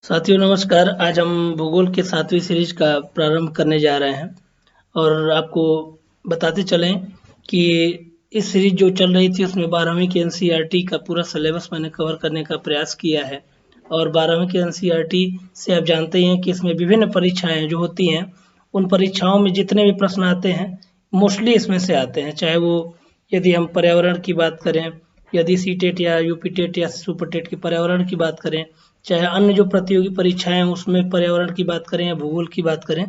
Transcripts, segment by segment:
साथियों नमस्कार। आज हम भूगोल के 7वीं सीरीज का प्रारंभ करने जा रहे हैं और आपको बताते चलें कि इस सीरीज जो चल रही थी उसमें 12वीं के एनसीईआरटी का पूरा सिलेबस मैंने कवर करने का प्रयास किया है। और 12वीं के एनसीईआरटी से आप जानते ही हैं कि इसमें विभिन्न परीक्षाएं जो होती हैं, उन परीक्षाओं में जितने भी प्रश्न आते हैं मोस्टली इसमें से आते हैं। चाहे वो यदि हम पर्यावरण की बात करें, यदि सीटेट या यूपी टेट या सुपर टेट की पर्यावरण की बात करें, चाहे अन्य जो प्रतियोगी परीक्षाएं हैं उसमें पर्यावरण की बात करें या भूगोल की बात करें,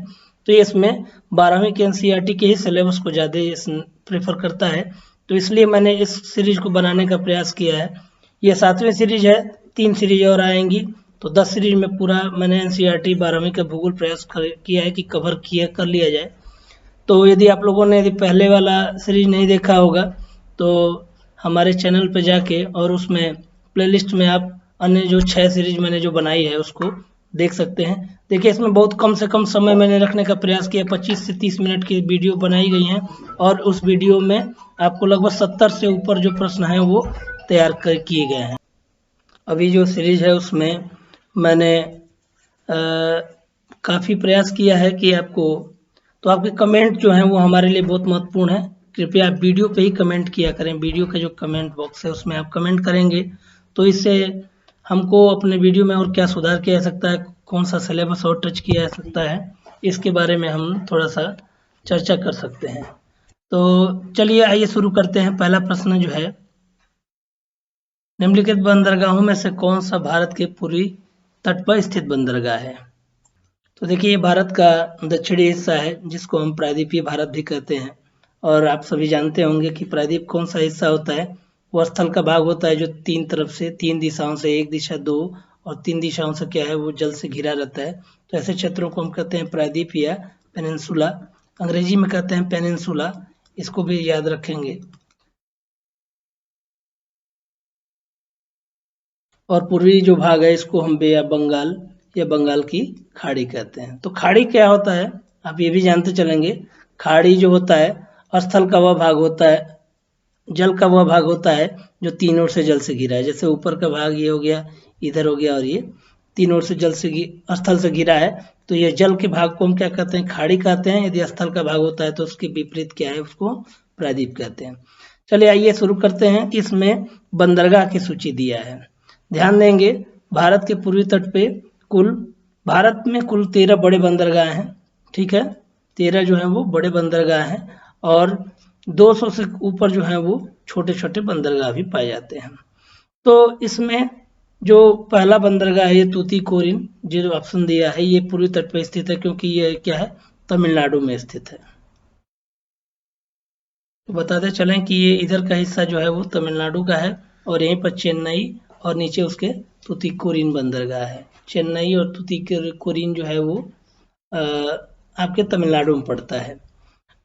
तो ये इसमें 12वीं के एनसीईआरटी के ही सिलेबस को ज़्यादा प्रेफर करता है। तो इसलिए मैंने इस सीरीज को बनाने का प्रयास किया है। ये 7वीं सीरीज है, 3 सीरीज और आएंगी, तो 10 सीरीज में पूरा मैंने एनसीईआरटी 12वीं का भूगोल प्रयास किया है कि कवर कर लिया जाए। तो यदि आप लोगों ने यदि पहले वाला सीरीज नहीं देखा होगा तो हमारे चैनल पर जाके और उसमें प्लेलिस्ट में आप अन्य जो 6 सीरीज मैंने जो बनाई है उसको देख सकते हैं। देखिए, इसमें बहुत कम से कम समय मैंने रखने का प्रयास किया। 25 से 30 मिनट की वीडियो बनाई गई हैं और उस वीडियो में आपको लगभग 70 से ऊपर जो प्रश्न हैं वो तैयार किए गए हैं। अभी जो सीरीज है उसमें मैंने काफ़ी प्रयास किया है कि आपके कमेंट जो हैं वो हमारे लिए बहुत महत्वपूर्ण है। कृपया आप वीडियो पे ही कमेंट किया करें। वीडियो का जो कमेंट बॉक्स है उसमें आप कमेंट करेंगे तो इससे हमको अपने वीडियो में और क्या सुधार किया जा सकता है, कौन सा सिलेबस और टच किया जा सकता है, इसके बारे में हम थोड़ा सा चर्चा कर सकते हैं। तो चलिए आइए शुरू करते हैं। पहला प्रश्न जो है, निम्नलिखित बंदरगाहों में से कौन सा भारत के पूर्वी तट पर स्थित बंदरगाह है? तो देखिए, ये भारत का दक्षिणी हिस्सा है जिसको हम प्रायद्वीपीय भारत भी कहते हैं। और आप सभी जानते होंगे कि प्रायद्वीप कौन सा हिस्सा होता है। वो स्थल का भाग होता है जो 3 तरफ से, 3 दिशाओं से, एक दिशा 2 और 3 दिशाओं से क्या है वो जल से घिरा रहता है। तो ऐसे क्षेत्रों को हम कहते हैं प्रायद्वीप या पेनिनसुला। अंग्रेजी में कहते हैं पेनिनसुला, इसको भी याद रखेंगे। और पूर्वी जो भाग है इसको हम बे ऑफ बंगाल या बंगाल की खाड़ी कहते हैं। तो खाड़ी क्या होता है आप ये भी जानते चलेंगे। खाड़ी जो होता है स्थल का वह भाग होता है, जल का वह भाग होता है जो 3 ओर से जल से घिरा है। जैसे ऊपर का भाग ये हो गया, इधर हो गया, और ये 3 ओर से स्थल से घिरा है। तो ये जल के भाग को हम क्या कहते हैं? खाड़ी कहते हैं। यदि स्थल का भाग होता है तो उसके विपरीत क्या है? उसको प्रायद्वीप कहते हैं। चलिए आइए शुरू करते हैं। इसमें बंदरगाह की सूची दिया है, ध्यान देंगे। भारत के पूर्वी तट पे भारत में कुल 13 बड़े बंदरगाह हैं, ठीक है। 13 जो है वो बड़े बंदरगाह हैं और 200 से ऊपर जो है वो छोटे छोटे बंदरगाह भी पाए जाते हैं। तो इसमें जो पहला बंदरगाह है ये तूतीकोरिन, जो ऑप्शन दिया है, ये पूर्वी तट पर स्थित है क्योंकि ये क्या है? तमिलनाडु में स्थित है। तो बताते चलें कि ये इधर का हिस्सा जो है वो तमिलनाडु का है और यहीं पर चेन्नई और नीचे उसके तूतीकोरिन बंदरगाह है। चेन्नई और तूतीकोरिन जो है वो आपके तमिलनाडु में पड़ता है।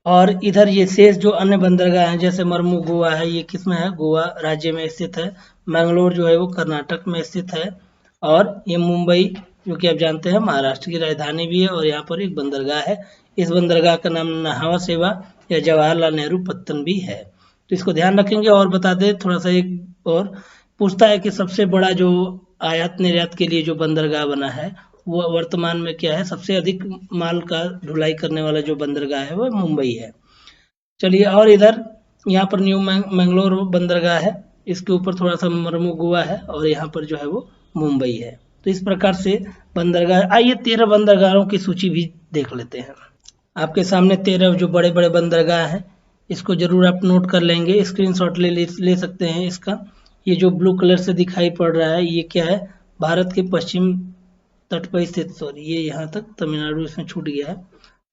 और इधर ये शेष जो अन्य बंदरगाह हैं जैसे मरमू गोवा है, ये किस में है? गोवा राज्य में स्थित है। मैंगलोर जो है वो कर्नाटक में स्थित है। और ये मुंबई जो कि आप जानते हैं महाराष्ट्र की राजधानी भी है और यहाँ पर एक बंदरगाह है। इस बंदरगाह का नाम नाहवा सेवा या जवाहरलाल नेहरू पत्तन भी है। तो इसको ध्यान रखेंगे। और बता दें थोड़ा सा, एक और पूछता है कि सबसे बड़ा जो आयात निर्यात के लिए जो बंदरगाह बना है वो वर्तमान में क्या है? सबसे अधिक माल का ढुलाई करने वाला जो बंदरगाह है वो मुंबई है। चलिए, और इधर यहाँ पर न्यू मैंगलोर बंदरगाह है, इसके ऊपर थोड़ा सा मरमू गोवा है और यहाँ पर जो है वो मुंबई है। तो इस प्रकार से बंदरगाह। आइए 13 बंदरगाहों की सूची भी देख लेते हैं। आपके सामने 13 जो बड़े बड़े बंदरगाह हैं, इसको जरूर आप नोट कर लेंगे, स्क्रीनशॉट ले सकते हैं इसका। ये जो ब्लू कलर से दिखाई पड़ रहा है ये क्या है? भारत के पश्चिम तट पर स्थित, सॉरी ये यहाँ तक तमिलनाडु इसमें छूट गया है।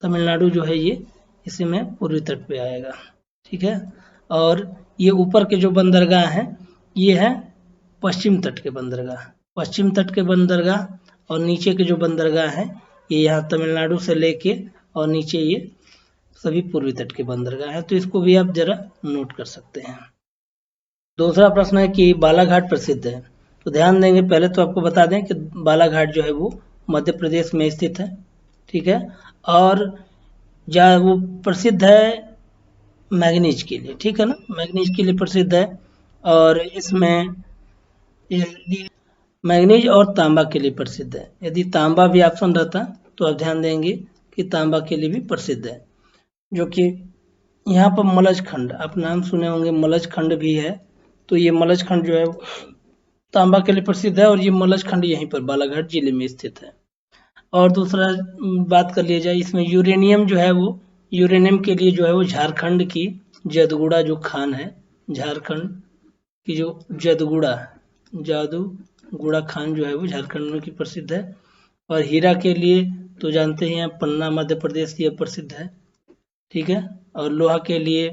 तमिलनाडु जो है ये इसी में पूर्वी तट पे आएगा, ठीक है। और ये ऊपर के जो बंदरगाह हैं ये है पश्चिम तट के बंदरगाह, पश्चिम तट के बंदरगाह। और नीचे के जो बंदरगाह हैं ये यहाँ तमिलनाडु से लेके और नीचे ये सभी पूर्वी तट के बंदरगाह हैं। तो इसको भी आप जरा नोट कर सकते हैं। दूसरा प्रश्न है कि बालाघाट प्रसिद्ध है। तो ध्यान देंगे, पहले तो आपको बता दें कि बालाघाट जो है वो मध्य प्रदेश में स्थित है, ठीक है। और वो प्रसिद्ध है मैंगनीज के लिए, ठीक है ना, मैंगनीज के लिए प्रसिद्ध है। और इसमें मैग्नीज और तांबा के लिए प्रसिद्ध है। यदि तांबा भी ऑप्शन रहता तो आप ध्यान देंगे कि तांबा के लिए भी प्रसिद्ध है, जो कि यहाँ पर मलज खंड, आप नाम सुने होंगे, मलज खंड भी है। तो ये मलज खंड जो है तांबा के लिए प्रसिद्ध है और ये मलज खंड यहीं पर बालाघाट जिले में स्थित है। और दूसरा बात कर लिया जाए, इसमें यूरेनियम जो है वो, यूरेनियम के लिए जो है वो झारखंड की जदगुड़ा जो खान है, झारखंड की जो जादूगुड़ा खान जो है वो झारखंड में की प्रसिद्ध है। और हीरा के लिए तो जानते हैं पन्ना मध्य प्रदेश की प्रसिद्ध है, ठीक है। और लोहा के लिए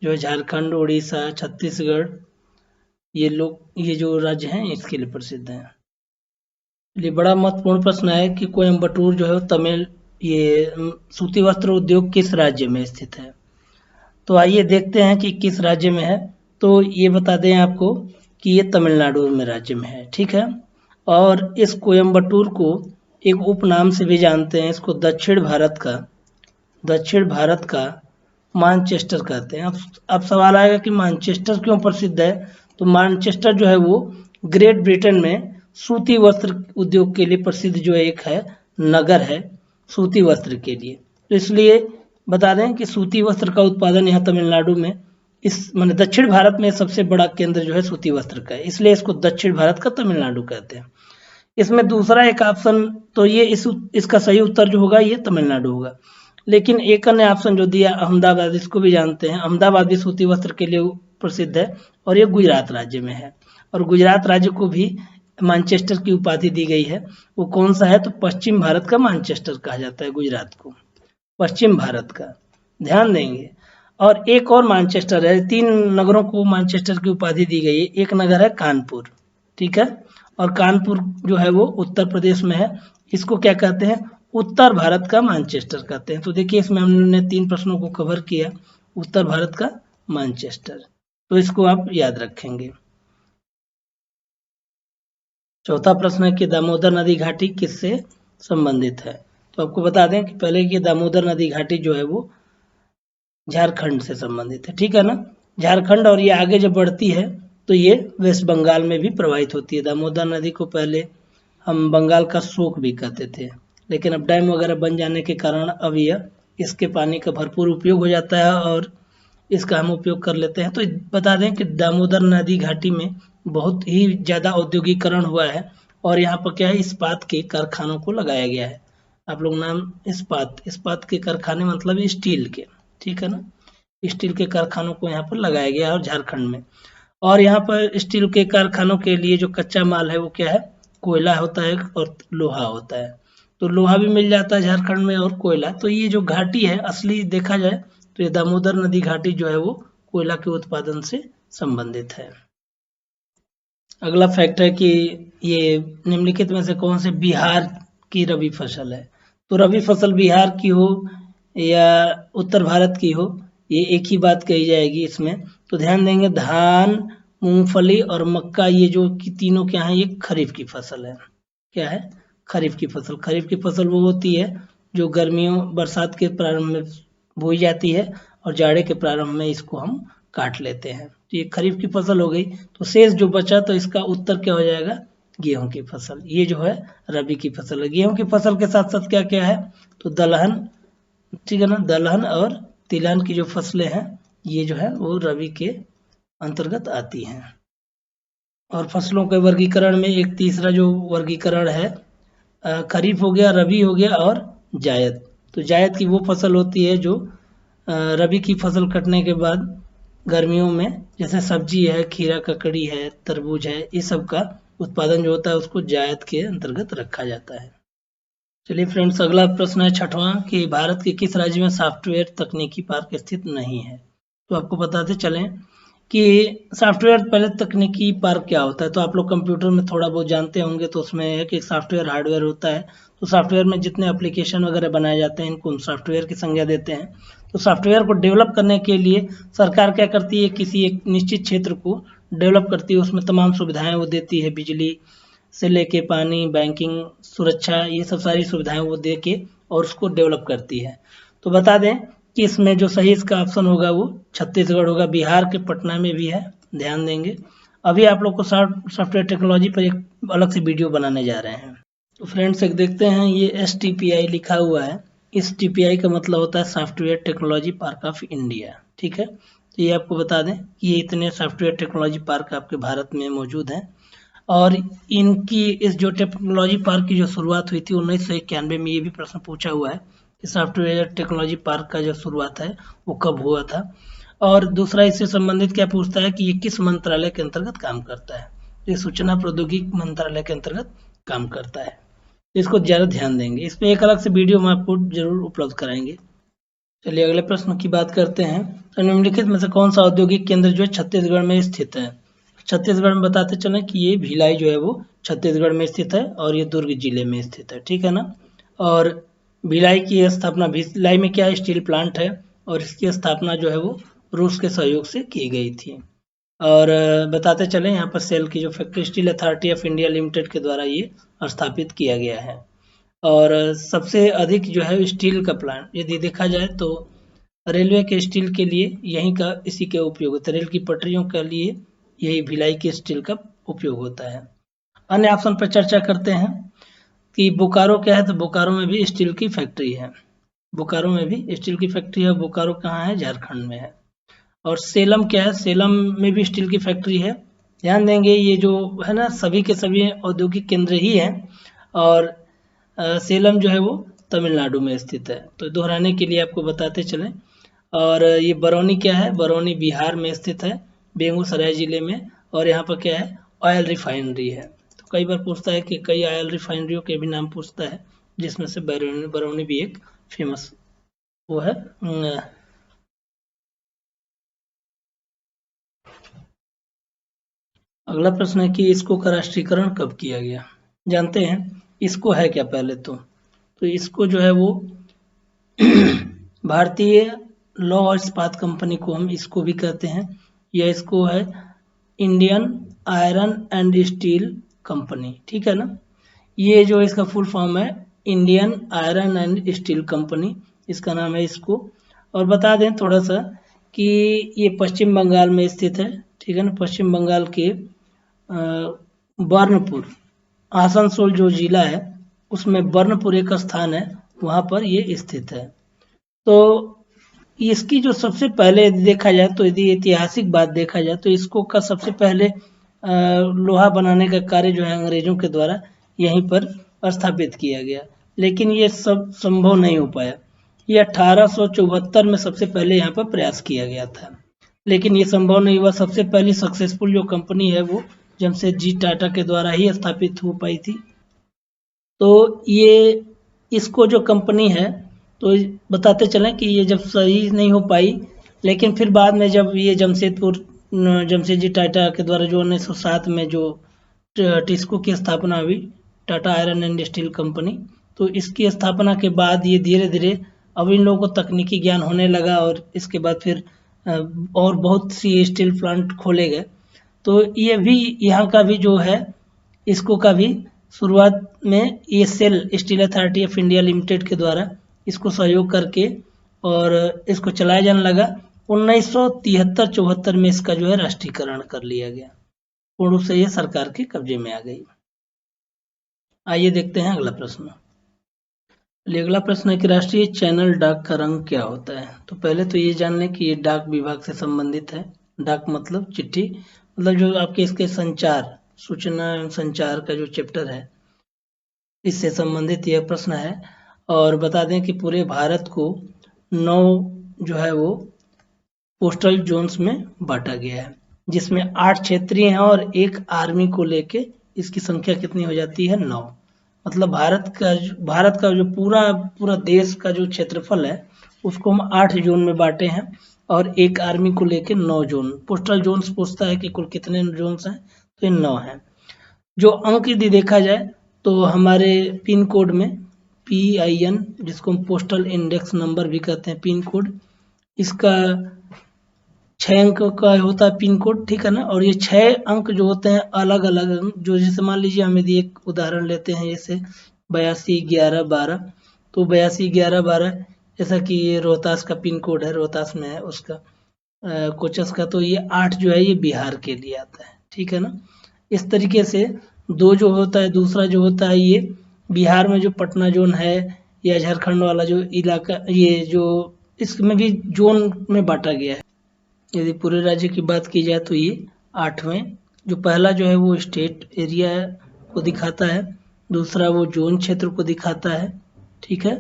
जो है झारखंड, उड़ीसा, छत्तीसगढ़, ये जो राज्य हैं इसके लिए प्रसिद्ध हैं। ये बड़ा महत्वपूर्ण प्रश्न है कि कोयम्बटूर जो है तमिल, ये सूती वस्त्र उद्योग किस राज्य में स्थित है। तो आइए देखते हैं कि किस राज्य में है। तो ये बता दें आपको कि ये तमिलनाडु में राज्य में है, ठीक है। और इस कोयम्बटूर को एक उपनाम से भी जानते हैं, इसको दक्षिण भारत का मानचेस्टर कहते हैं। अब सवाल आएगा कि मानचेस्टर क्यों प्रसिद्ध है। तो मानचेस्टर जो है वो ग्रेट ब्रिटेन में सूती वस्त्र उद्योग के लिए प्रसिद्ध जो एक है नगर है सूती वस्त्र के लिए। तो इसलिए बता दें कि सूती वस्त्र का उत्पादन यहाँ तमिलनाडु में, इस माने दक्षिण भारत में सबसे बड़ा केंद्र जो है सूती वस्त्र का है, इसलिए इसको दक्षिण भारत का तमिलनाडु कहते हैं। इसमें दूसरा एक ऑप्शन, तो ये इसका सही उत्तर जो होगा ये तमिलनाडु होगा। लेकिन एक अन्य ऑप्शन जो दिया अहमदाबाद, इसको भी जानते हैं, अहमदाबाद भी सूती वस्त्र के लिए प्रसिद्ध है और ये गुजरात राज्य में है। और गुजरात राज्य को भी मानचेस्टर की उपाधि दी गई है। वो कौन सा है, तो पश्चिम भारत का मानचेस्टर कहा जाता है गुजरात को, पश्चिम भारत का, ध्यान देंगे। और एक और मानचेस्टर है, 3 नगरों को मानचेस्टर की उपाधि दी गई है। एक नगर है कानपुर, ठीक है, और कानपुर जो है वो उत्तर प्रदेश में है। इसको क्या कहते हैं, उत्तर भारत का मानचेस्टर कहते हैं। तो देखिए इसमें हमने 3 प्रश्नों को कवर किया, उत्तर भारत का मानचेस्टर, तो इसको आप याद रखेंगे। चौथा प्रश्न है कि दामोदर नदी घाटी किससे संबंधित है। तो आपको बता दें कि पहले कि दामोदर नदी घाटी जो है वो झारखंड से संबंधित है, ठीक है ना, झारखंड। और ये आगे जब बढ़ती है तो ये वेस्ट बंगाल में भी प्रवाहित होती है। दामोदर नदी को पहले हम बंगाल का शोक भी कहते थे, लेकिन अब डैम वगैरह बन जाने के कारण अब यह इसके पानी का भरपूर उपयोग हो जाता है और इसका हम उपयोग कर लेते हैं। तो बता दें कि दामोदर नदी घाटी में बहुत ही ज़्यादा औद्योगिकरण हुआ है और यहाँ पर क्या है, इस्पात के कारखानों को लगाया गया है। आप लोग नाम इस्पात के कारखाने मतलब स्टील के, ठीक है ना, स्टील के कारखानों को यहाँ पर लगाया गया है और झारखंड में। और यहाँ पर स्टील के कारखानों के लिए जो कच्चा माल है वो क्या है, कोयला होता है और लोहा होता है। तो लोहा भी मिल जाता है झारखंड में और कोयला। तो ये जो घाटी है असली देखा जाए तो ये दामोदर नदी घाटी जो है वो कोयला के उत्पादन से संबंधित है। अगला फैक्ट है कि ये निम्नलिखित में से कौन से बिहार की रबी फसल है। तो रबी फसल बिहार की हो या उत्तर भारत की हो, ये एक ही बात कही जाएगी इसमें। तो ध्यान देंगे, धान, मूंगफली और मक्का, ये जो कि तीनों क्या है, ये खरीफ की फसल है। क्या है, खरीफ की फसल। खरीफ की फसल वो होती है जो गर्मियों बरसात के प्रारंभ में बोई जाती है और जाड़े के प्रारंभ में इसको हम काट लेते हैं। तो ये खरीफ की फसल हो गई। तो शेष जो बचा तो इसका उत्तर क्या हो जाएगा, गेहूं की फसल। ये जो है रबी की फसल है। गेहूं की फसल के साथ साथ क्या क्या है, तो दलहन, ठीक है ना, दलहन और तिलहन की जो फसलें हैं ये जो है वो रबी के अंतर्गत आती हैं। और फसलों के वर्गीकरण में एक तीसरा जो वर्गीकरण है, खरीफ हो गया, रबी हो गया और जायद। तो जायद की वो फसल होती है जो रबी की फसल कटने के बाद गर्मियों में, जैसे सब्जी है, खीरा ककड़ी है, तरबूज है, इस सब का उत्पादन जो होता है उसको जायद के अंतर्गत रखा जाता है। चलिए फ्रेंड्स, अगला प्रश्न है 6वां कि भारत के किस राज्य में सॉफ्टवेयर तकनीकी पार्क स्थित नहीं है। तो आपको बताते चलें कि सॉफ्टवेयर पहले तकनीकी पार्क क्या होता है। तो आप लोग कंप्यूटर में थोड़ा बहुत जानते होंगे। तो उसमें है कि सॉफ्टवेयर हार्डवेयर होता है। तो सॉफ्टवेयर में जितने एप्लीकेशन वगैरह बनाए जाते हैं इनको हम सॉफ्टवेयर की संज्ञा देते हैं। तो सॉफ्टवेयर को डेवलप करने के लिए सरकार क्या करती है, किसी एक निश्चित क्षेत्र को डेवलप करती है, उसमें तमाम सुविधाएं वो देती है, बिजली से लेके पानी, बैंकिंग, सुरक्षा, ये सब सारी सुविधाएं वो दे के और उसको डेवलप करती है। तो बता दें कि इसमें जो सही इसका ऑप्शन होगा वो छत्तीसगढ़ होगा। बिहार के पटना में भी है, ध्यान देंगे। अभी आप लोग को सॉफ्टवेयर टेक्नोलॉजी पर एक अलग से वीडियो बनाने जा रहे हैं। तो फ्रेंड्स एक देखते हैं, ये STPI लिखा हुआ है। इस TPI का मतलब होता है software technology park of India, ठीक है। तो ये आपको बता दें कि ये इतने सॉफ्टवेयर टेक्नोलॉजी पार्क आपके भारत में मौजूद हैं, और इनकी इस जो टेक्नोलॉजी पार्क की जो शुरुआत हुई थी 1991 में, ये भी प्रश्न पूछा हुआ है कि सॉफ्टवेयर टेक्नोलॉजी पार्क का जो शुरुआत है वो कब हुआ था। और दूसरा इससे संबंधित क्या पूछता है कि ये किस मंत्रालय के अंतर्गत काम करता है। ये सूचना प्रौद्योगिकी मंत्रालय के अंतर्गत काम करता है। इसको ज़्यादा ध्यान देंगे, इस पर एक अलग से वीडियो हम आपको जरूर उपलब्ध कराएंगे। चलिए अगले प्रश्न की बात करते हैं। तो निम्नलिखित में से कौन सा औद्योगिक केंद्र जो है छत्तीसगढ़ में स्थित है। छत्तीसगढ़ में बताते चलें कि ये भिलाई जो है वो छत्तीसगढ़ में स्थित है और ये दुर्ग जिले में स्थित है, ठीक है ना। और भिलाई की स्थापना, भिलाई में क्या स्टील प्लांट है, और इसकी स्थापना जो है वो रूस के सहयोग से की गई थी। और बताते चलें यहाँ पर सेल की जो factory steel authority of India limited के द्वारा ये स्थापित किया गया है। और सबसे अधिक जो है स्टील का प्लांट यदि देखा जाए तो रेलवे के स्टील के लिए यहीं का इसी के उपयोग होता है। रेल की पटरियों के लिए यही भिलाई के स्टील का उपयोग होता है। अन्य ऑप्शन पर चर्चा करते हैं कि बोकारो क्या है, तो बोकारो में भी स्टील की फैक्ट्री है। बोकारो में भी स्टील की फैक्ट्री है। बोकारो कहाँ है, झारखंड में है। और सेलम क्या है, सेलम में भी स्टील की फैक्ट्री है। ध्यान देंगे ये जो है ना सभी के सभी औद्योगिक केंद्र ही हैं। और सेलम जो है वो तमिलनाडु में स्थित है, तो दोहराने के लिए आपको बताते चलें। और ये बरौनी क्या है, बरौनी बिहार में स्थित है, बेगूसराय जिले में। और यहाँ पर क्या है, ऑयल रिफाइनरी है। तो कई बार पूछता है कि कई ऑयल रिफाइनरियों के भी नाम पूछता है, जिसमें से बरौनी भी एक फेमस वो है। अगला प्रश्न है कि इसको का राष्ट्रीयकरण कब किया गया। जानते हैं इसको है क्या पहले तो इसको जो है वो भारतीय लौ और इस्पात कंपनी को हम इसको भी कहते हैं, या इसको है Indian iron and steel company, ठीक है ना। ये जो इसका फुल फॉर्म है Indian iron and steel company, इसका नाम है इसको। और बता दें थोड़ा सा कि ये पश्चिम बंगाल में स्थित है, ठीक है ना। पश्चिम बंगाल के बर्नपुर, आसनसोल जो जिला है उसमें बर्नपुर एक स्थान है, वहाँ पर ये स्थित है। तो इसकी जो सबसे पहले देखा जाए तो यदि ऐतिहासिक बात देखा जाए तो इसको का सबसे पहले लोहा बनाने का कार्य जो है अंग्रेजों के द्वारा यहीं पर स्थापित किया गया, लेकिन ये सब संभव नहीं हो पाया। ये 1874 में सबसे पहले यहाँ पर प्रयास किया गया था, लेकिन ये संभव नहीं हुआ। सबसे पहली सक्सेसफुल जो कंपनी है वो जमशेदजी टाटा के द्वारा ही स्थापित हो पाई थी। तो ये इसको जो कंपनी है तो बताते चलें कि ये जब सही नहीं हो पाई, लेकिन फिर बाद में जब ये जमशेदजी टाटा के द्वारा जो 1907 में जो टिस्को की स्थापना हुई, Tata iron and steel company, तो इसकी स्थापना के बाद ये धीरे धीरे अब इन लोगों को तकनीकी ज्ञान होने लगा, और इसके बाद फिर और बहुत सी स्टील प्लांट खोले गए। तो ये भी यहाँ का भी जो है इसको का भी शुरुआत में ये SAIL steel authority of India limited के द्वारा इसको सहयोग करके और इसको चलाया जाने लगा। 1973-74 में इसका जो है राष्ट्रीयकरण कर लिया गया, पूर्ण रूप से ये सरकार के कब्जे में आ गई। आइए देखते हैं अगला प्रश्न। अगला प्रश्न है कि राष्ट्रीय चैनल डाक का रंग क्या होता है। तो पहले तो ये जान लें कि ये डाक विभाग से संबंधित है। डाक मतलब चिट्ठी, मतलब जो आपके इसके संचार, सूचना एवं संचार का जो चैप्टर है इससे संबंधित यह प्रश्न है। और बता दें कि पूरे भारत को 9 जो है वो पोस्टल जोन्स में बांटा गया है, जिसमें 8 क्षेत्रीय हैं और 1 आर्मी को लेके इसकी संख्या कितनी हो जाती है, 9। मतलब भारत का जो पूरा देश का जो क्षेत्रफल है उसको हम 8 जोन में बांटे हैं, और 1 आर्मी को लेके 9 जोन। पोस्टल जोन्स पूछता है कि कुल कितने जोन्स हैं, तो ये 9 हैं। जो अंक यदि देखा जाए तो हमारे पिन कोड में PIN, जिसको हम पोस्टल इंडेक्स नंबर भी कहते हैं, पिन कोड, इसका 6 अंक का होता है पिन कोड, ठीक है ना। और ये 6 अंक जो होते हैं अलग अलग अंक, जो जैसे मान लीजिए हम यदि एक उदाहरण लेते हैं जैसे 821112, तो 821112 जैसा कि ये रोहतास का पिन कोड है, रोहतास में है उसका कोचस का, तो ये 8 जो है ये बिहार के लिए आता है, ठीक है ना। इस तरीके से दो जो होता है, दूसरा जो होता है ये बिहार में जो पटना जोन है या झारखंड वाला जो इलाका, ये जो इसमें भी जोन में बांटा गया है। यदि पूरे राज्य की बात की जाए तो ये 8वें, जो पहला जो है वो स्टेट एरिया को दिखाता है, दूसरा वो जोन क्षेत्र को दिखाता है, ठीक है।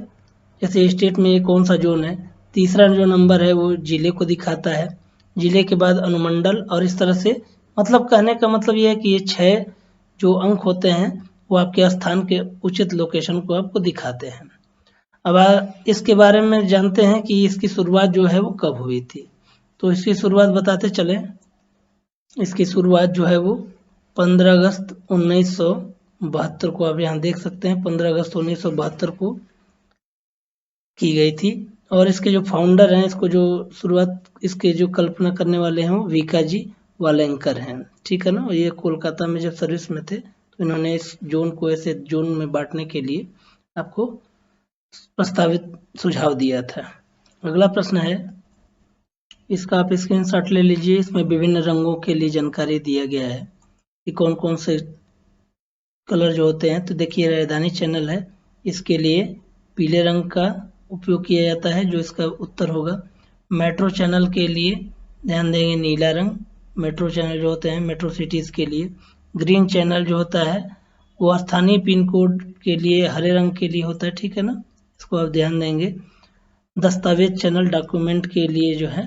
जैसे स्टेट में कौन सा जोन है, तीसरा जो नंबर है वो जिले को दिखाता है, जिले के बाद अनुमंडल, और इस तरह से मतलब कहने का मतलब ये है कि ये 6 जो अंक होते हैं वो आपके स्थान के उचित लोकेशन को आपको दिखाते हैं। अब इसके बारे में जानते हैं कि इसकी शुरुआत जो है वो कब हुई थी। तो इसकी शुरुआत बताते चले। इसकी शुरुआत जो है वो 15 अगस्त 1972 को, आप यहाँ देख सकते हैं 15 अगस्त 1972 को की गई थी। और इसके जो फाउंडर हैं, इसको जो शुरुआत, इसके जो कल्पना करने वाले हैं वो वीकाजी वालेंकर हैं, ठीक है ना। और ये कोलकाता में जब सर्विस में थे तो इन्होंने इस जोन को ऐसे जोन में बांटने के लिए आपको प्रस्तावित सुझाव दिया था। अगला प्रश्न है, इसका आप स्क्रीनशॉट ले लीजिए। इसमें विभिन्न रंगों के लिए जानकारी दिया गया है कि कौन कौन से कलर जो होते हैं। तो देखिए राजधानी चैनल है, इसके लिए पीले रंग का उपयोग किया जाता है, जो इसका उत्तर होगा। मेट्रो चैनल के लिए ध्यान देंगे नीला रंग, मेट्रो चैनल जो होते हैं मेट्रो सिटीज़ के लिए। ग्रीन चैनल जो होता है वो स्थानीय पिन कोड के लिए हरे रंग के लिए होता है, ठीक है ना, इसको आप ध्यान देंगे। दस्तावेज चैनल डॉक्यूमेंट के लिए जो है।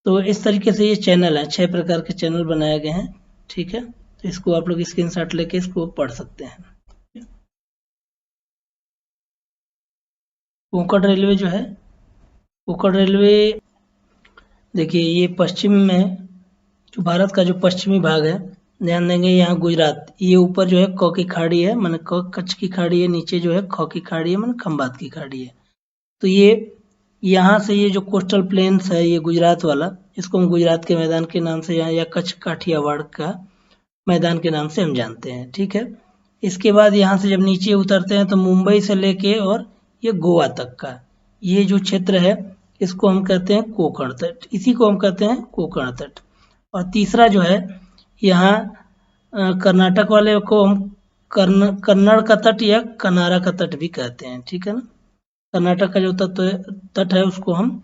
तो इस तरीके से ये चैनल है, 6 प्रकार के चैनल बनाए गए हैं, ठीक है। तो इसको आप लोग स्क्रीनशॉट लेके इसको पढ़ सकते हैं। कोंकण रेलवे जो है, कोंकण रेलवे देखिए ये पश्चिम में, जो भारत का जो पश्चिमी भाग है, ध्यान देंगे यहाँ गुजरात, ये ऊपर जो है क की खाड़ी है, माने कच्छ की खाड़ी है, नीचे जो है ख की खाड़ी है, माने खंबात की खाड़ी है। तो ये यहाँ से ये जो कोस्टल प्लेन्स है ये गुजरात वाला, इसको हम गुजरात के मैदान के नाम से या कच्छ काठियावाड़ का मैदान के नाम से हम जानते हैं, ठीक है। इसके बाद यहाँ से जब नीचे उतरते हैं तो मुंबई से लेके और ये गोवा तक का ये जो क्षेत्र है इसको हम कहते हैं कोंकण तट, इसी को हम कहते हैं कोंकण तट। और तीसरा जो है यहाँ कर्नाटक वाले को हम कन्नड़ का तट या कनारा का तट भी कहते हैं, ठीक है ना। कर्नाटक का जो तट है उसको हम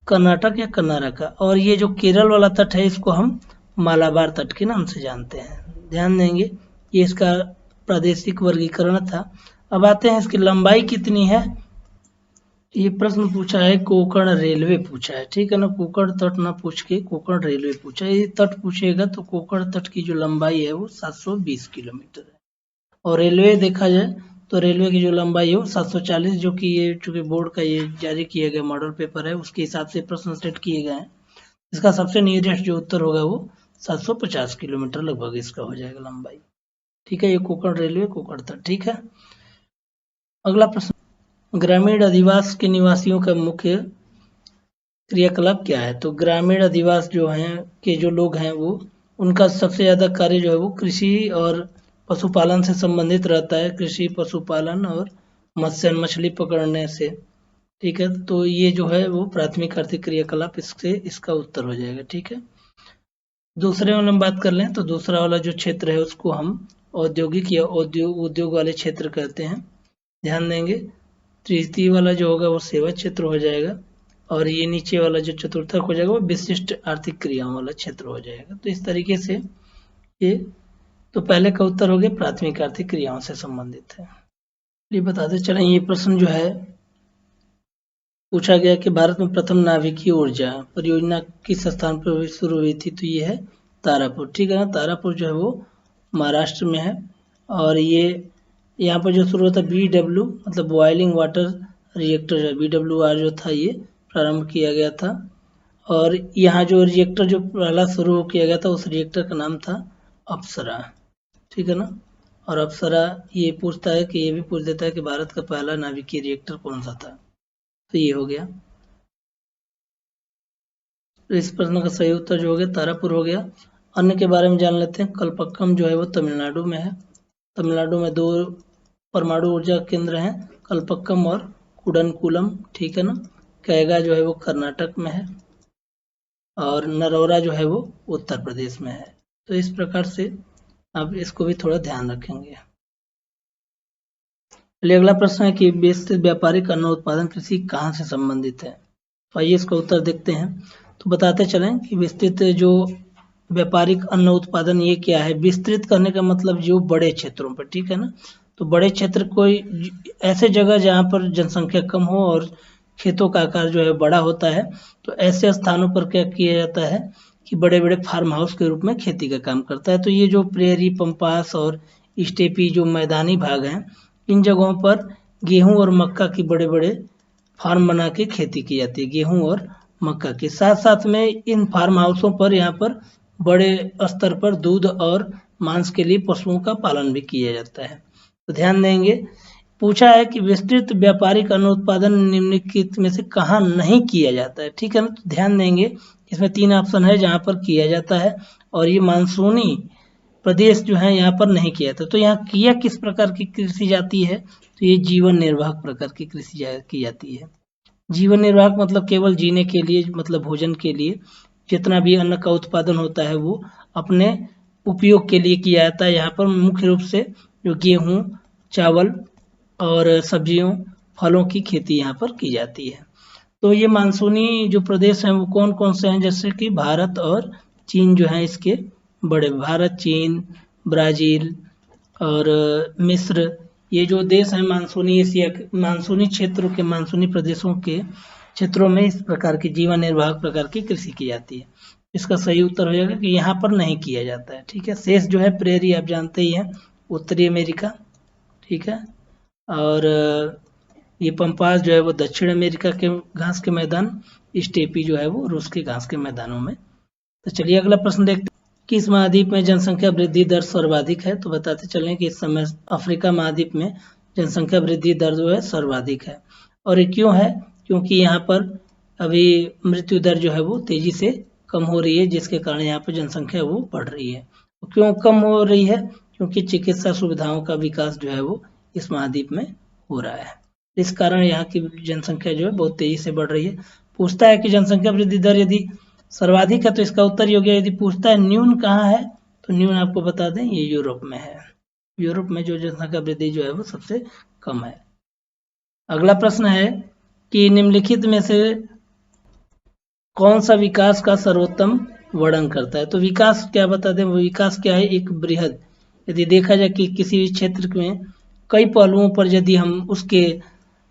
कर्नाटक या कनारा का, और ये जो केरल वाला तट है इसको हम मालाबार तट के नाम से जानते हैं। ध्यान देंगे ये इसका प्रादेशिक वर्गीकरण था। अब आते हैं इसकी लंबाई कितनी है। ये प्रश्न पूछा है कोंकण रेलवे पूछा है, ठीक है ना, कोंकण तट ना पूछ के कोंकण रेलवे पूछा है। ये तट पूछेगा तो कोंकण तट की जो लंबाई है वो 720 किलोमीटर है। और रेलवे देखा जाए तो रेलवे की जो लंबाई है वो 740, जो कि ये चूंकि बोर्ड का ये जारी किया गया मॉडल पेपर है उसके हिसाब से प्रश्न सेट किए गए हैं। इसका सबसे नियरेस्ट जो उत्तर होगा वो 750 किलोमीटर लगभग इसका हो जाएगा लंबाई, ठीक है। ये कोंकण रेलवे कोंकण तट, ठीक है। अगला प्रश्न, ग्रामीण अधिवास के निवासियों का मुख्य क्रियाकलाप क्या है। तो ग्रामीण अधिवास जो हैं के जो लोग हैं वो, उनका सबसे ज़्यादा कार्य जो है वो कृषि और पशुपालन से संबंधित रहता है, कृषि पशुपालन और मत्स्य मछली पकड़ने से, ठीक है। तो ये जो है वो प्राथमिक आर्थिक क्रियाकलाप इससे इसका उत्तर हो जाएगा, ठीक है। दूसरे वाले हम बात कर लें तो दूसरा वाला जो क्षेत्र है उसको हम औद्योगिक या उद्योग वाले क्षेत्र कहते हैं। ध्यान देंगे तृतीय वाला जो होगा वो सेवा क्षेत्र हो जाएगा, और ये नीचे वाला जो चतुर्थक हो जाएगा वो विशिष्ट आर्थिक क्रियाओं वाला क्षेत्र हो जाएगा। तो इस तरीके से ये, तो पहले का उत्तर हो गया प्राथमिक आर्थिक क्रियाओं से संबंधित है। ये बताते चलें, ये प्रश्न जो है पूछा गया कि भारत में प्रथम नाभिकीय ऊर्जा परियोजना किस स्थान पर शुरू हुई थी। तो ये है तारापुर, ठीक है ना। तारापुर जो है वो महाराष्ट्र में है, और ये यहाँ पर जो शुरू होता है BW मतलब बॉइलिंग वाटर रिएक्टर, जो BWR जो था ये प्रारंभ किया गया था। और यहाँ जो रिएक्टर जो पहला शुरू किया गया था उस रिएक्टर का नाम था अप्सरा, ठीक है ना। और अप्सरा ये पूछता है कि ये भी पूछ देता है कि भारत का पहला नाभिकीय रिएक्टर कौन सा था। तो ये हो गया, तो इस प्रश्न का सही उत्तर जो हो गया तारापुर हो गया। अन्य के बारे में जान लेते हैं। कलपक्कम जो है वो तमिलनाडु में है। तमिलनाडु में 2 परमाणु ऊर्जा केंद्र हैं, कलपक्कम और कुडनकुलम, ठीक है ना। कैगा जो है वो कर्नाटक में है, और नरौरा जो है वो उत्तर प्रदेश में है, तो इस प्रकार से आप इसको भी थोड़ा ध्यान रखेंगे। चलिए अगला प्रश्न है कि विस्तृत व्यापारिक अन्न उत्पादन कृषि कहाँ से संबंधित है। तो आइए इसका उत्तर देखते हैं। तो बताते चलें कि विस्तृत जो व्यापारिक अन्न उत्पादन ये क्या है। विस्तृत करने का मतलब जो बड़े क्षेत्रों पर, ठीक है ना। तो बड़े क्षेत्र कोई ऐसे जगह जहाँ पर जनसंख्या कम हो और खेतों का आकार जो है बड़ा होता है, तो ऐसे स्थानों पर क्या किया जाता है कि बड़े बड़े फार्म हाउस के रूप में खेती का काम करता है। तो ये जो प्रेरी, पंपास और स्टेपी जो मैदानी भाग हैं, इन जगहों पर गेहूं और मक्का की बड़े बड़े फार्म बना के खेती की जाती है। गेहूं और मक्का के साथ साथ में इन फार्म हाउसों पर यहाँ पर बड़े स्तर पर दूध और मांस के लिए पशुओं का पालन भी किया जाता है। तो ध्यान देंगे, पूछा है कि विस्तृत व्यापारिक अन्न उत्पादन निम्नलिखित में से कहाँ नहीं किया जाता है, ठीक है ना। तो ध्यान देंगे, इसमें 3 ऑप्शन है जहाँ पर किया जाता है और ये मानसूनी प्रदेश जो है यहाँ पर नहीं किया जाता। तो यहाँ किया किस प्रकार की कृषि जाती है, तो ये जीवन निर्वाह प्रकार की कृषि की जाती है। जीवन निर्वाह मतलब केवल जीने के लिए, मतलब भोजन के लिए जितना भी अन्न का उत्पादन होता है वो अपने उपयोग के लिए किया जाता है। यहाँ पर मुख्य रूप से जो गेहूँ, चावल और सब्जियों, फलों की खेती यहाँ पर की जाती है। तो ये मानसूनी जो प्रदेश हैं वो कौन कौन से हैं, जैसे कि भारत और चीन जो हैं इसके बड़े, भारत, चीन, ब्राज़ील और मिस्र, ये जो देश हैं मानसूनी एशिया, मानसूनी क्षेत्रों के, मानसूनी प्रदेशों के क्षेत्रों में इस प्रकार की जीवन निर्वाह प्रकार की कृषि की जाती है। इसका सही उत्तर हो जाएगा कि यहाँ पर नहीं किया जाता है, ठीक है। शेष जो है प्रेरी, आप जानते ही हैं, उत्तरी अमेरिका, ठीक है, और ये पंपास जो है वो दक्षिण अमेरिका के घास के मैदान, स्टेपी जो है वो रूस के घास के मैदानों में। तो चलिए अगला प्रश्न देखते हैं, किस महाद्वीप में जनसंख्या वृद्धि दर सर्वाधिक है। तो बताते चलें कि इस समय अफ्रीका महाद्वीप में जनसंख्या वृद्धि दर जो है सर्वाधिक है। और ये क्यों है, क्योंकि यहाँ पर अभी मृत्यु दर जो है वो तेजी से कम हो रही है, जिसके कारण यहाँ पर जनसंख्या वो बढ़ रही है। तो क्यों कम हो रही है, क्योंकि चिकित्सा सुविधाओं का विकास जो है वो इस महाद्वीप में हो रहा है। इस कारण यहाँ की जनसंख्या जो है बहुत तेजी से बढ़ रही है। पूछता है कि जनसंख्या वृद्धि दर यदि सर्वाधिक है तो इसका उत्तर योग्य। यदि पूछता है न्यून कहाँ है, तो न्यून आपको बता दें ये यूरोप में है। यूरोप में जो जनसंख्या वृद्धि जो है वो सबसे कम है। अगला प्रश्न है कि निम्नलिखित में से कौन सा विकास का सर्वोत्तम वर्णन करता है। तो विकास क्या बता दें, वो विकास क्या है, एक बृहद, यदि देखा जाए कि किसी भी क्षेत्र में कई पहलुओं पर यदि हम उसके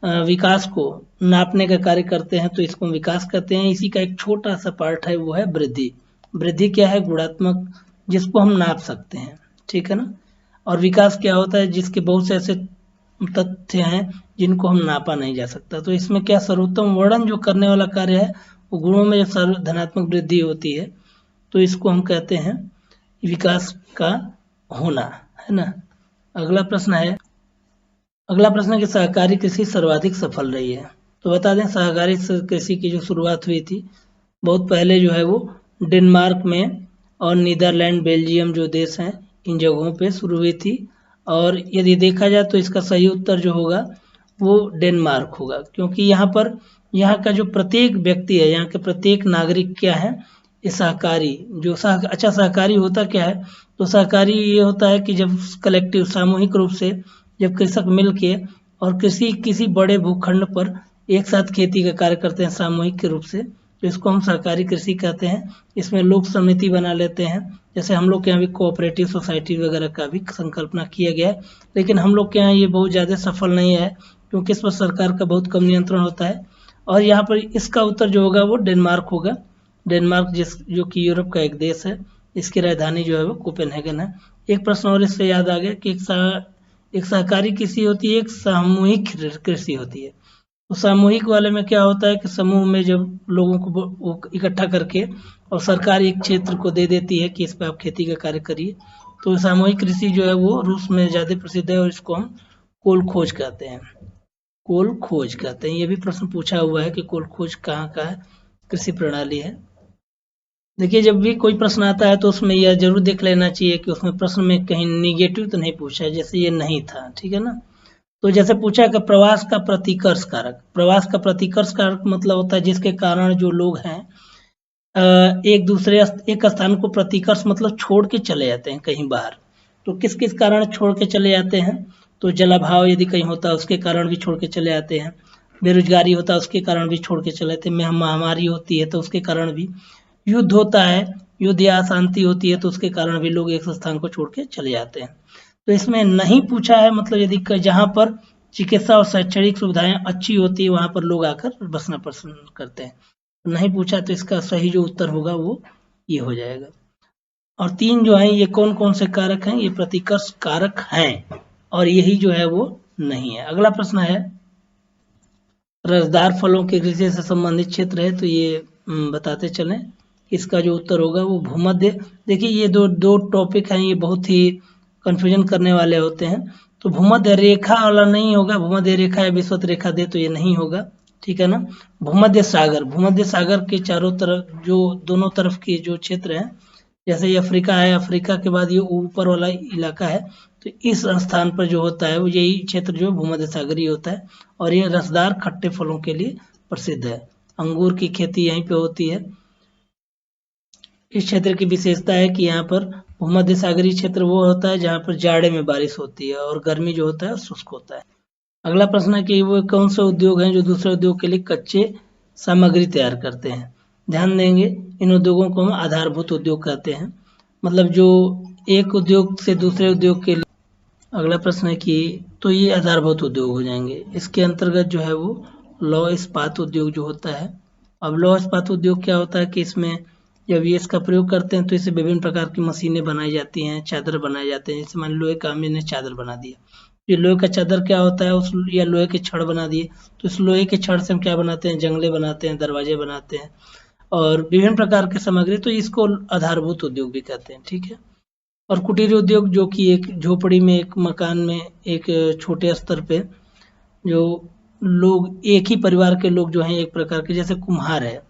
विकास को नापने का कार्य करते हैं तो इसको विकास कहते हैं। इसी का एक छोटा सा पार्ट है वो है वृद्धि। वृद्धि क्या है, गुणात्मक, जिसको हम नाप सकते हैं, ठीक है ना। और विकास क्या होता है, जिसके बहुत से ऐसे तथ्य हैं जिनको हम नापा नहीं जा सकता। तो इसमें क्या सर्वोत्तम वर्णन जो करने वाला कार्य है वो गुणों में जब धनात्मक वृद्धि होती है तो इसको हम कहते हैं विकास का होना, है ना। अगला प्रश्न है कि सहकारी कृषि सर्वाधिक सफल रही है। तो बता दें सहकारी कृषि की जो शुरुआत हुई थी बहुत पहले जो है वो डेनमार्क में और नीदरलैंड, बेल्जियम जो देश हैं इन जगहों पे शुरू हुई थी। और यदि देखा जाए तो इसका सही उत्तर जो होगा वो डेनमार्क होगा, क्योंकि यहाँ का जो प्रत्येक व्यक्ति है, यहाँ के प्रत्येक नागरिक क्या है, ये सहकारी जो अच्छा सहकारी होता क्या है, तो सहकारी ये होता है कि जब कलेक्टिव, सामूहिक रूप से जब कृषक मिल के और किसी बड़े भूखंड पर एक साथ खेती का कार्य करते हैं सामूहिक रूप से, तो इसको हम सहकारी कृषि कहते हैं। इसमें लोक समिति बना लेते हैं, जैसे हम लोग के यहाँ भी कोऑपरेटिव सोसाइटी वगैरह का भी संकल्पना किया गया है, लेकिन हम लोग के यहाँ ये बहुत ज़्यादा सफल नहीं है क्योंकि इस पर सरकार का बहुत कम नियंत्रण होता है। और यहाँ पर इसका उत्तर जो होगा वो डेनमार्क होगा। डेनमार्क जो कि यूरोप का एक देश है, इसकी राजधानी जो है वो कोपेनहेगन है। एक प्रश्न और इससे याद आ गया कि एक सहकारी कृषि होती है, एक सामूहिक कृषि होती है। तो सामूहिक वाले में क्या होता है कि समूह में जब लोगों को इकट्ठा करके और सरकार एक क्षेत्र को दे देती है कि इस पर आप खेती का कार्य करिए। तो सामूहिक कृषि जो है वो रूस में ज़्यादा प्रसिद्ध है और इसको हम कोल खोज कहते हैं। कोल खोज कहते हैं। ये भी प्रश्न पूछा हुआ है कि कोल खोज कहाँ का कृषि प्रणाली है। देखिए जब भी कोई प्रश्न आता है तो उसमें यह जरूर देख लेना चाहिए कि उसमें प्रश्न में कहीं निगेटिव तो नहीं पूछा है, जैसे ये नहीं था, ठीक है ना। तो जैसे पूछा कि प्रवास का प्रतिकर्ष कारक। प्रवास का प्रतिकर्ष कारक मतलब होता है जिसके कारण जो लोग हैं एक स्थान को प्रतिकर्ष मतलब छोड़ के चले जाते हैं कहीं बाहर। तो किस किस कारण छोड़ के चले जाते हैं? तो जलाभाव यदि कहीं होता है उसके कारण भी छोड़ के चले जाते हैं, बेरोजगारी होता है उसके कारण भी छोड़ के चले जाते हैं, महामारी होती है तो उसके कारण भी, युद्ध होता है, युद्ध या अशांति होती है तो उसके कारण भी लोग एक स्थान को छोड़ के चले जाते हैं। तो इसमें नहीं पूछा है, मतलब यदि जहाँ पर चिकित्सा और शैक्षणिक सुविधाएं अच्छी होती है वहां पर लोग आकर बसना पसंद करते हैं। नहीं पूछा तो इसका सही जो उत्तर होगा वो ये हो जाएगा। और 3 जो है ये कौन कौन से कारक हैं? ये प्रतिकर्ष कारक हैं और यही जो है वो नहीं है। अगला प्रश्न है, रसदार फलों के कृषि से संबंधित क्षेत्र है तो ये बताते चलें। इसका जो उत्तर होगा वो भूमध्य। देखिए ये दो टॉपिक हैं, ये बहुत ही कंफ्यूजन करने वाले होते हैं। तो भूमध्य रेखा वाला नहीं होगा, भूमध्य रेखा या विषुवत रेखा दे तो ये नहीं होगा, ठीक है ना। भूमध्य सागर के चारों तरफ जो दोनों तरफ के जो क्षेत्र हैं, जैसे ये अफ्रीका है, अफ्रीका के बाद ये ऊपर वाला इलाका है, तो इस स्थान पर जो होता है वो यही क्षेत्र जो भूमध्य सागरीय होता है और ये रसदार खट्टे फलों के लिए प्रसिद्ध है। अंगूर की खेती यहीं पे होती है। इस क्षेत्र की विशेषता है कि यहाँ पर भूमध्य सागरीय क्षेत्र वो होता है जहाँ पर जाड़े में बारिश होती है और गर्मी जो होता है शुष्क होता है। अगला प्रश्न है कि वो कौन से उद्योग हैं जो दूसरे उद्योग के लिए कच्चे सामग्री तैयार करते हैं? ध्यान देंगे, इन उद्योगों को हम आधारभूत उद्योग कहते हैं, मतलब जो एक उद्योग से दूसरे उद्योग के लिए। अगला प्रश्न है कि तो ये आधारभूत उद्योग हो जाएंगे। इसके अंतर्गत जो है वो लौह इस्पात उद्योग जो होता है। अब लौह इस्पात उद्योग क्या होता है कि इसमें जब ये इसका प्रयोग करते हैं तो इससे विभिन्न प्रकार की मशीनें बनाई जाती हैं, चादर बनाए जाते हैं। जैसे मान लो लोहे का हमने चादर बना दिया, ये लोहे का चादर क्या होता है उस या लोहे के छड़ बना दिए तो इस लोहे के छड़ से हम क्या बनाते हैं? जंगले बनाते हैं, दरवाजे बनाते हैं और विभिन्न प्रकार के सामग्री, तो इसको आधारभूत उद्योग भी कहते हैं, ठीक है। और कुटीर उद्योग जो कि एक झोपड़ी में, एक मकान में, एक छोटे स्तर पे जो लोग, एक ही परिवार के लोग जो हैं एक प्रकार के, जैसे कुम्हार है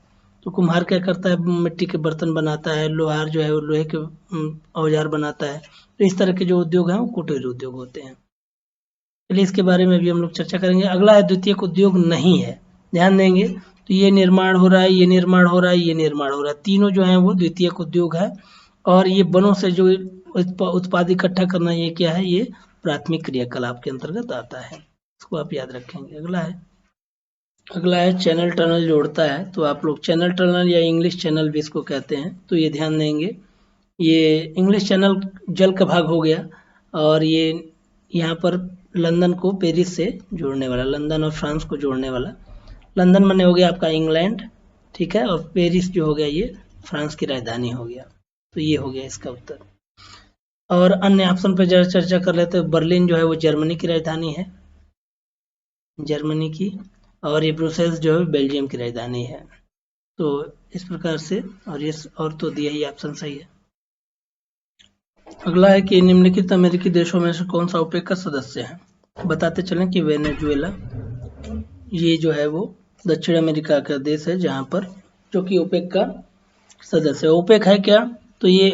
तो कुम्हार क्या करता है? मिट्टी के बर्तन बनाता है, लोहार जो है वो लोहे के औजार बनाता है। तो इस तरह के जो उद्योग हैं वो कुटीर उद्योग होते हैं। चलिए इसके बारे में भी हम लोग चर्चा करेंगे। अगला है द्वितीयक उद्योग नहीं है। ध्यान देंगे तो ये निर्माण हो रहा है, ये निर्माण हो रहा है, ये निर्माण हो रहा है, तीनों जो है वो द्वितीयक उद्योग है। और ये वनों से जो उत्पाद इकट्ठा करना, ये क्या है? ये प्राथमिक क्रियाकलाप के अंतर्गत आता है, इसको आप याद रखेंगे। अगला है चैनल टनल जोड़ता है। तो आप लोग चैनल टनल या इंग्लिश चैनल भी इसको कहते हैं, तो ये ध्यान देंगे। ये इंग्लिश चैनल जल का भाग हो गया और ये यहाँ पर लंदन को पेरिस से जोड़ने वाला, लंदन और फ्रांस को जोड़ने वाला। लंदन माने हो गया आपका इंग्लैंड, ठीक है, और पेरिस जो हो गया ये फ्रांस की राजधानी हो गया। तो ये हो गया इसका उत्तर। और अन्य ऑप्शन पर जरा चर्चा कर लेते हैं। बर्लिन जो है वो जर्मनी की राजधानी है, जर्मनी की, और ये ब्रुसेल्स जो है बेल्जियम की राजधानी है। तो इस प्रकार से, और ये और तो दिया ही ऑप्शन सही है। अगला है कि निम्नलिखित अमेरिकी देशों में से कौन सा ओपेक का सदस्य है? बताते चलें कि वेनेजुएला ये जो है वो दक्षिण अमेरिका का देश है जहां पर, जो कि ओपेक का सदस्य है। ओपेक है क्या? तो ये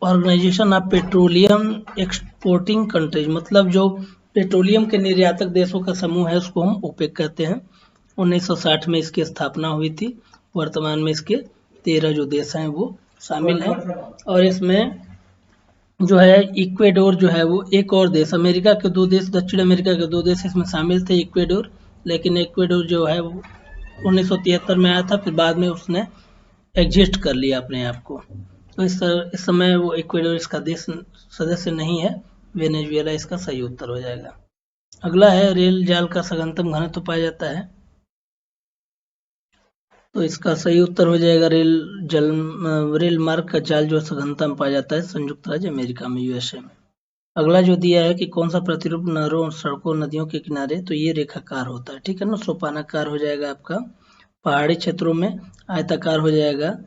organisation of petroleum exporting countries, मतलब जो पेट्रोलियम के निर्यातक देशों का समूह है उसको हम ओपेक कहते हैं। 1960 में इसकी स्थापना हुई थी। वर्तमान में इसके 13 जो देश हैं वो शामिल हैं और इसमें जो है इक्वेडोर जो है वो एक और देश, अमेरिका के 2 देश, दक्षिण अमेरिका के 2 देश इसमें शामिल थे, इक्वेडोर। लेकिन इक्वेडोर जो है वो 1973 में आया था, फिर बाद में उसने एग्जिस्ट कर लिया अपने आप को। तो इस समय वो इक्वेडोर इसका देश सदस्य नहीं है। वेनेजुएला इसका सही उत्तर हो जाएगा। अगला है रेल जाल का सघनतम घनत्व पाया जाता है, तो इसका सही उत्तर हो जाएगा रेल मार्ग का जाल जो सघनतम पाया जाता है संयुक्त राज्य अमेरिका में, यूएसए में। अगला जो दिया है कि कौन सा प्रतिरूप नहरों, सड़कों, नदियों के किनारे, तो ये रेखाकार होता है, ठीक है ना। सोपानाकार हो जाएगा आपका, पहाड़ी क्षेत्रों में आयताकार हो जाएगा,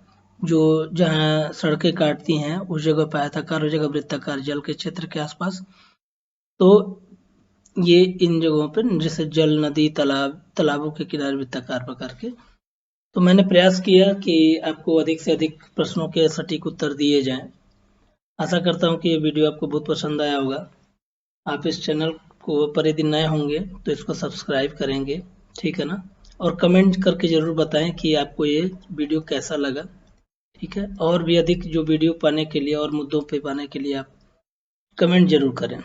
जो जहाँ सड़कें काटती हैं उस जगह पर आयताकार हो जाएगा, वृत्ताकार जल के क्षेत्र के आसपास। तो ये इन जगहों पर जैसे जल, नदी, तालाबों के किनारे वृत्ताकार प्रकार के। तो मैंने प्रयास किया कि आपको अधिक से अधिक प्रश्नों के सटीक उत्तर दिए जाएं। आशा करता हूं कि ये वीडियो आपको बहुत पसंद आया होगा। आप इस चैनल को पर यदि नए होंगे तो इसको सब्सक्राइब करेंगे, ठीक है ना। और कमेंट करके ज़रूर बताएं कि आपको ये वीडियो कैसा लगा। ठीक है, और भी अधिक जो वीडियो पाने के लिए और मुद्दों पे पाने के लिए आप कमेंट ज़रूर करें।